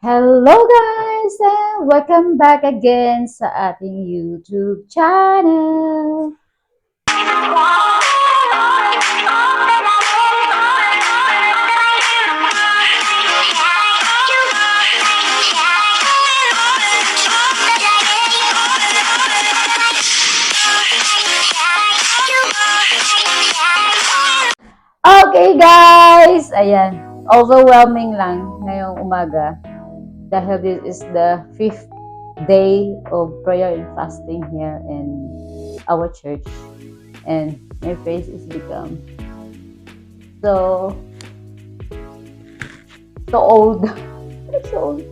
Hello guys and welcome back again sa ating YouTube channel. Okay guys, ayan, overwhelming lang ngayong umaga dahil this is the 5th day of prayer and fasting here in our church, and my face is become so old. So old.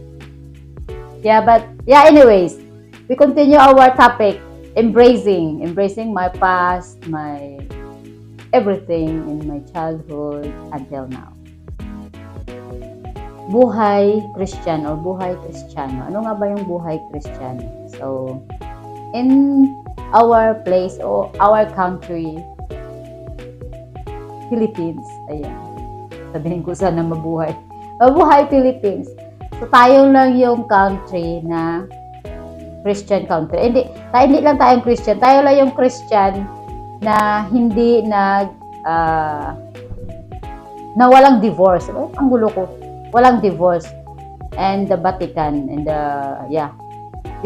But anyways, we continue our topic, embracing my past, my everything in my childhood until now. Buhay Christian or buhay Kristiyano. Ano nga ba yung buhay Kristiyano? So, in our place or our country, Philippines, ayan. Sabihin ko sana mabuhay. Mabuhay Philippines. So, tayo lang yung country na Christian country. Hindi lang tayong Christian. Tayo lang yung Christian na hindi na walang divorce. Ang gulo ko. Walang divorce. And the Vatican and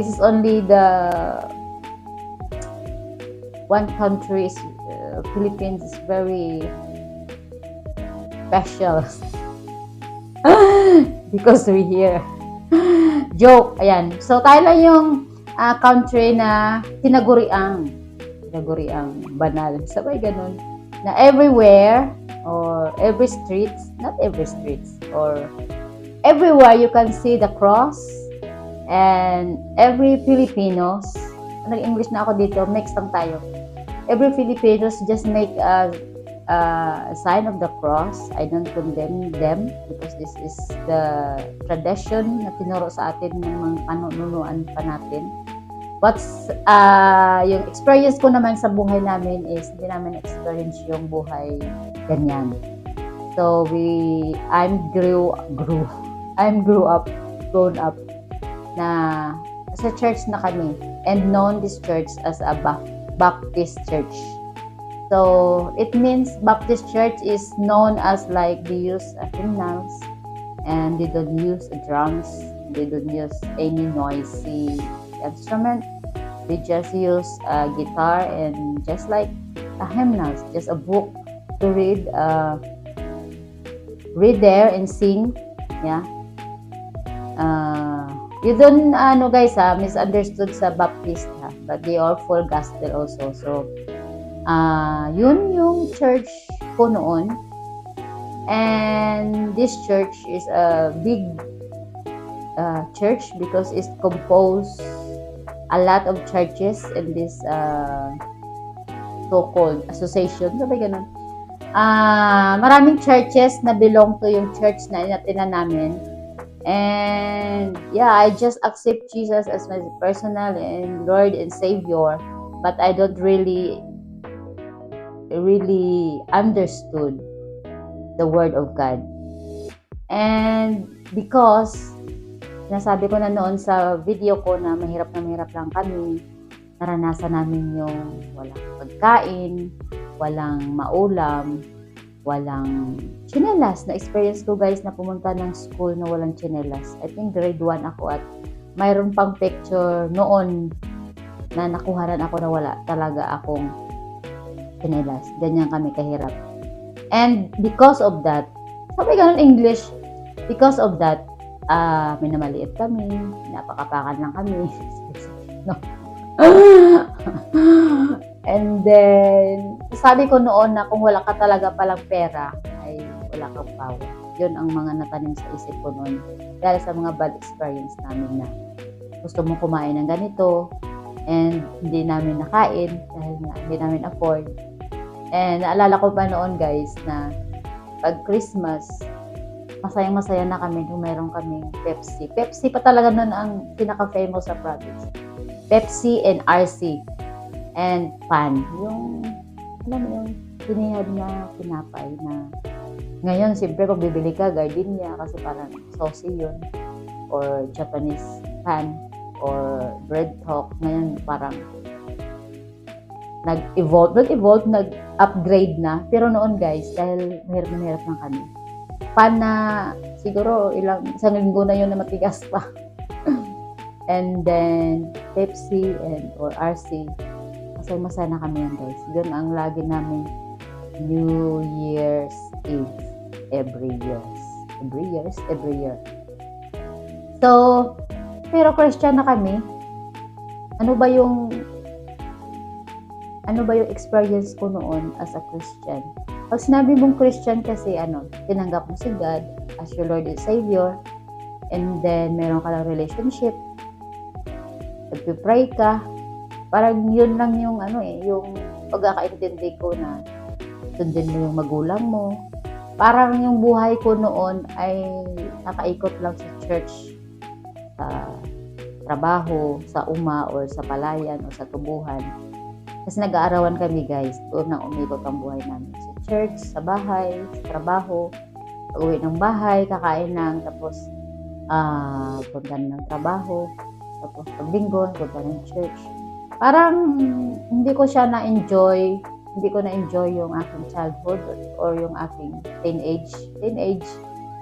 this is only the one country is Philippines is very special because we here. Joke. Ayan. So tayo lang yung country na tinaguriang banal. Sabay ganun. Na everywhere or every streets, not every streets, or everywhere you can see the cross, and every Filipinos, nag-English na ako dito, mix lang tayo. Every Filipinos just make a sign of the cross. I don't condemn them because this is the tradition na tinuro sa atin ng mga panunuan pa natin. Yung experience ko naman sa buhay namin is hindi namin experience yung buhay ganyan. So I'm grown up na sa church na kami, and known this church as a Baptist church. So it means Baptist church is known as like they use hymnals, and they don't use drums, they don't use any noisy instrument. They just use a guitar and just like a hymnals, just a book to read there and sing. You don't misunderstood sa Baptist but they are full gospel also. So yun yung church ko noon, and this church is a big church because it's composed a lot of churches in this so-called association. Sabi ganun. Maraming churches na belong to yung church na inatinan namin. And I just accept Jesus as my personal and Lord and Savior, but I don't really understood the Word of God. And because nasabi ko na noon sa video ko na mahirap lang kami, naranasan namin yung walang pagkain, walang maulam, walang tsinelas. Na-experience ko guys na pumunta ng school na walang tsinelas. I think grade 1 ako, at mayroon pang picture noon na nakuhanan ako na wala talaga akong tsinelas. Ganyan kami kahirap. And because of that, sabi ganun English, because of that, minamaliit kami, napakapakan lang kami. No. And then, sabi ko noon na kung wala ka talaga palang pera, ay wala kang power. Yun ang mga natanim sa isip ko noon. Dahil sa mga bad experience namin na gusto mong kumain ng ganito, and hindi namin nakain dahil hindi namin afford. And naalala ko pa noon guys na pag Christmas, masayang-masaya na kami kung meron kaming Pepsi. Pepsi pa talaga nun ang pinaka-famous sa province. Pepsi and RC. And pan. Yung, alam mo yung pinihad na pinapay na ngayon, siyempre, pag bibili ka, gardenia, kasi parang saucy yun. or Japanese pan or bread talk. Ngayon parang nag-upgrade na. Pero noon guys, dahil mahirap lang kami. Pan na siguro isang linggo na yun na matigas pa. And then Pepsi or RC. Masaya na kami yan guys. Yun ang lagi namin New Year's Eve every year. So, pero Christian na kami. Ano ba yung experience ko noon as a Christian? Pag sinabi mong Christian kasi tinanggap mo si God as your Lord and Savior, and then meron ka lang relationship, nagpipray ka, parang yun lang yung yung pagkakaintindi ko na sundin mo yung magulang mo. Parang yung buhay ko noon ay nakaikot lang sa church, sa trabaho, sa or sa palayan o sa tubuhan. Kasi nag-aarawan kami guys, doon na umikot ang buhay namin. Sa church, sa bahay, sa trabaho, pag-uwi ng bahay, kakain lang, tapos punta ng trabaho, tapos paglinggo, punta ng church. Parang hindi ko na-enjoy yung aking childhood or yung aking teenage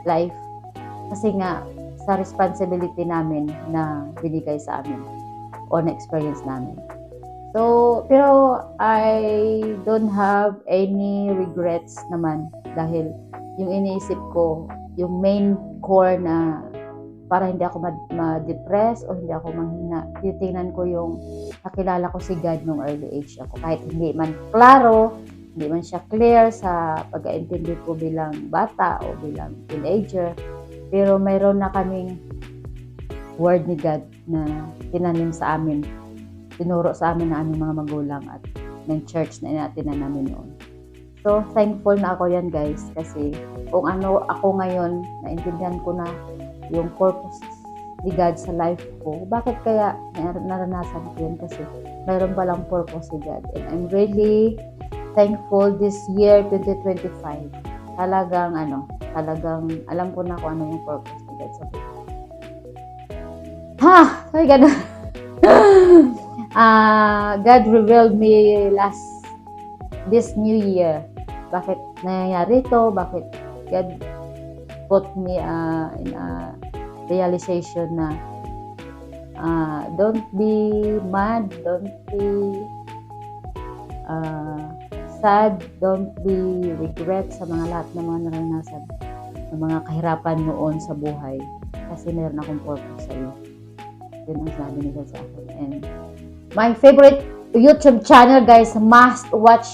life. Kasi nga, sa responsibility namin na binigay sa amin o na-experience namin. So, pero I don't have any regrets naman dahil yung iniisip ko, yung main core na para hindi ako ma-depress o hindi ako manghina, titingnan ko yung nakilala ko si God nung early age ako. Kahit hindi man klaro, hindi man siya clear sa pag-aintindi ko bilang bata o bilang teenager, pero mayroon na kaming word ni God na tinanim sa amin, tinuro sa amin ng aming mga magulang at ng church na inatinan namin noon. So, thankful na ako yan guys kasi kung ano ako ngayon, naintindihan ko na yung purpose ni God sa life ko. Bakit kaya naranasan ko yan? Kasi mayroon palang purpose si God. And I'm really thankful this year, 2025. Talagang alam ko na kung ano yung purpose ni God sa life. Sorry God. God revealed me this new year. Bakit nangyayari ito? Bakit God put me in a realization na don't be mad, don't be sad, don't be regret sa lahat ng mga naranasan, ng mga kahirapan noon sa buhay. Kasi meron akong purpose sa iyo. Yun ang sabi nila sa akin. And my favorite YouTube channel guys, must watch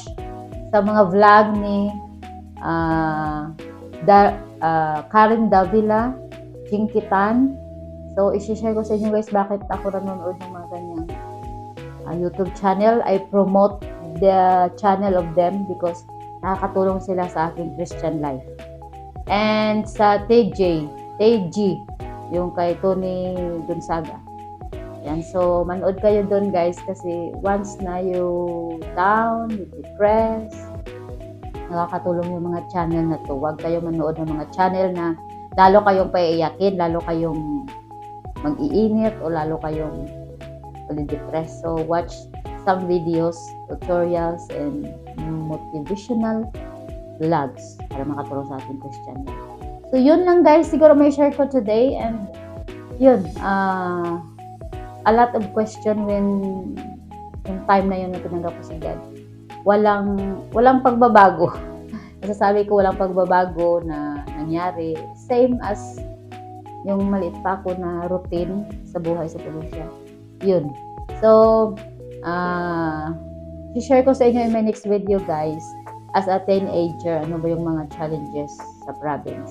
sa mga vlog ni Karen Davila, Jinkitan. So, isi-share ko sa inyo guys bakit ako nanonood ng mga ganyang YouTube channel. I promote the channel of them because nakakatulong sila sa aking Christian life. And sa TG, yung kay Tony Gonzaga. Yan, so manood kayo doon guys kasi once na you down, you depressed, nakakatulong yung mga channel na to. Huwag kayo manood ng mga channel na lalo kayong paiiyakin, lalo kayong mag-iinit o lalo kayong depress. So watch some videos, tutorials, and motivational vlogs para makatulong sa ating Christian life. So yun lang guys, siguro may share ko today, and yun, a lot of question when yung time na yun na tinanggap ko si God. Walang pagbabago. Masasabi ko walang pagbabago na nangyari. Same as yung maliit pa ako na routine sa buhay sa probinsya. Yun. So, i-share ko sa inyo in my next video guys. As a teenager, ano ba yung mga challenges sa province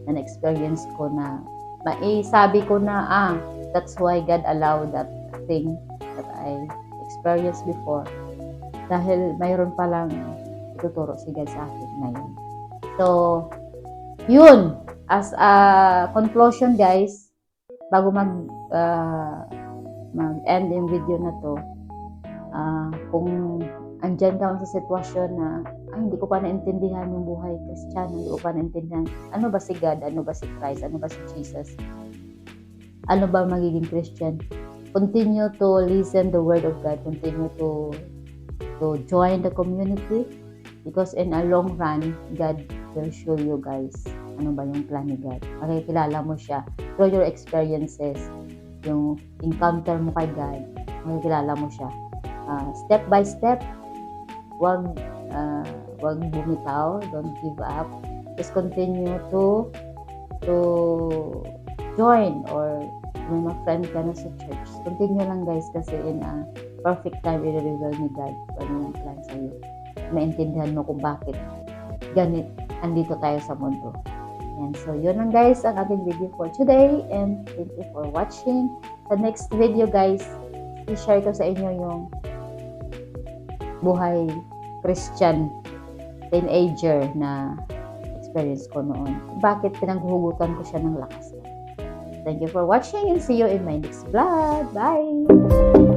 na na-experience ko na maisabi ko na, that's why God allowed that thing that I experienced before. Dahil mayroon palang ituturo si God sa akin ngayon. So, yun. As a conclusion guys, bago mag-end yung video na to, kung andyan ka sa sitwasyon na hindi ko pa naintindihan yung buhay Christian, hindi ko pa naintindihan ano ba si God, ano ba si Christ, ano ba si Jesus, ano ba magiging Christian? Continue to listen the word of God. Continue to join the community because in a long run, God will show you guys ano ba yung plan ni God. Makikilala mo siya through your experiences, yung encounter mo kay God, makikilala mo siya. Step by step, wag bumitaw, don't give up. Just continue to join, or may mga friend ka na sa church. Continue lang guys, kasi in a perfect time, i-reveal ni God ano yung plan sa'yo. Maintindihan mo kung bakit ganit andito tayo sa mundo. And so yun lang guys ang ating video for today, and thank you for watching. Sa next video guys, i-share ko sa inyo yung buhay Christian teenager na experience ko noon. Bakit pinaghuhugutan ko siya ng lakas. Thank you for watching and see you in my next vlog. Bye!